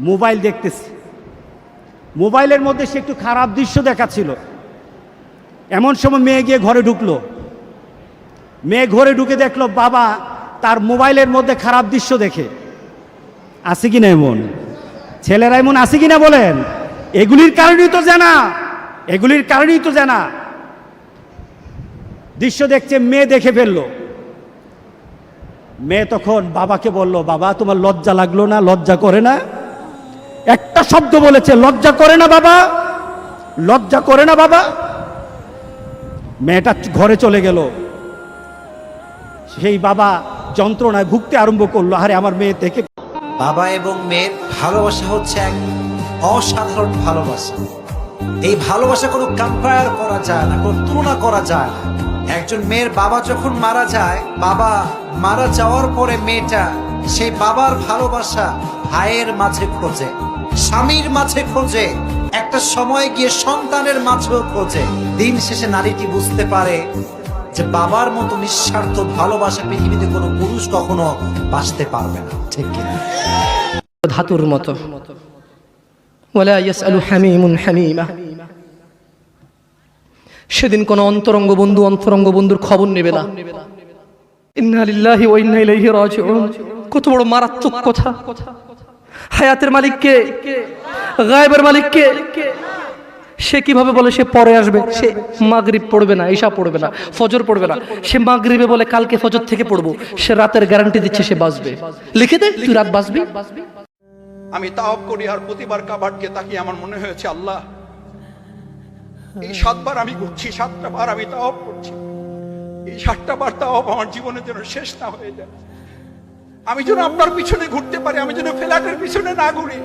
Mobile দেখতেছে। মোবাইলের মধ্যে সে একটু খারাপ দৃশ্য দেখাচ্ছিল। এমন সময় মেয়ে গিয়ে ঘরে ঢুকলো। মেয়ে ঘরে ঢুকে দেখলো বাবা তার মোবাইলের মধ্যে খারাপ দৃশ্য দেখে। আছে কিনা এমন ছেলেরা, এমন আছে কিনা বলেন? এগুলির কারণেই তো জানা, এগুলির কারণেই তো জানা। দৃশ্য দেখছে, মেয়ে দেখে ফেললো। মেয়ে তখন বাবাকে বলল, বাবা তোমার লজ্জা লাগলো না? লজ্জা করে না? একটা শব্দ বলেছে, লজ্জা করে না বাবা, লজ্জা করে না বাবা। মেয়েটা ঘরে চলে গেল। সেই বাবা যন্ত্রণায় ভুগতে আরম্ভ করলো। আরে আমার মেয়ে দেখে। বাবা এবং মেয়ের ভালোবাসা হচ্ছে এক অসাধারণ ভালোবাসা। এই ভালোবাসা কোনো কম্পেয়ার করা যায় না, কোনো তুলনা করা যায় না। একজন মেয়ের বাবা যখন মারা যায়, বাবা মারা যাওয়ার পরে মেয়েটা সেই বাবার ভালোবাসা ভাইয়ের মাঝে খোঁজে, স্বামীর মাঝে খোঁজে, একটা সময় গিয়ে সন্তানের মাঝেও খোঁজে। দিন শেষে নারীটি বুঝতে পারে যে বাবার মতো নিঃস্বার্থ ভালোবাসা পৃথিবীতে কোনো পুরুষ কখনো বাঁচতে পারবে না। ঠিক কিনা? ধাতুর মতো ওয়ালা ইয়াসআলু হামিমুন হামিমা। সেদিন কোন অন্তরঙ্গ বন্ধুর খবর নেবে না। ইন্না লিল্লাহি ওয়া ইন্না ইলাইহি রাজিউন। কত বড় মারাত্মক কথা। হায়াতের মালিক কে? গায়েবের মালিক কে? সে কিভাবে বলে সে পরে আসবে? সে মাগরিব পড়বে না, ঈশা পড়বে না, ফজর পড়বে না। সে মাগরিবে বলে কালকে ফজর থেকে পড়বো। সে রাতের গ্যারান্টি দিচ্ছে সে বাঁচবে। লিখে দে তুই রাত বাঁচবি। আমি তাওয়াব করি আর প্রতিবার কাবাটকে তাকিয়ে আমার মনে হয়েছে, আল্লাহ এই 7 বার আমি করছি, 7টা বার আমি তাওয়াব করছি। এই 7টা বার তাওয়াব আমার জীবনের জন্য শেষ না হয়ে যায়। আমি যেন আপনার পিছনে ঘুরতে পারি, আমি যেন ফ্ল্যাটের পিছনে না ঘুরি,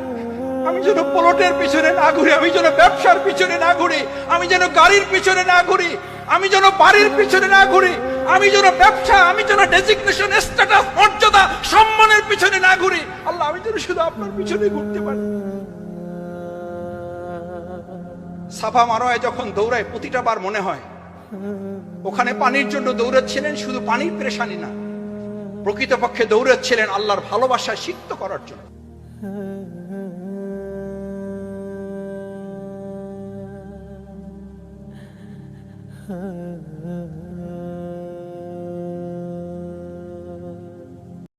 আমি যেন প্লটের পিছনে না ঘুরি, আমি যেন ব্যবসার পিছনে না ঘুরি, আমি যেন গাড়ির পিছনে না ঘুরি, আমি যেন বাড়ির পিছনে না ঘুরি, আমি যেন ব্যবসা, আমি যেন ডেজিগনেশন, স্ট্যাটাস, মর্যাদা, সম্মানের পিছনে না ঘুরি। আল্লাহ আমি যেন শুধু আপনার পিছনে ঘুরতে পারি। সাফা মারোয়ায় যখন দৌড়ায় প্রতিটা বার মনে হয় ওখানে পানির জন্য দৌড়াচ্ছিলেন, শুধু পানির পেরেশানি না, প্রকৃতপক্ষে দৌড়াচ্ছিলেন আল্লাহর ভালোবাসায় সিক্ত করার জন্য।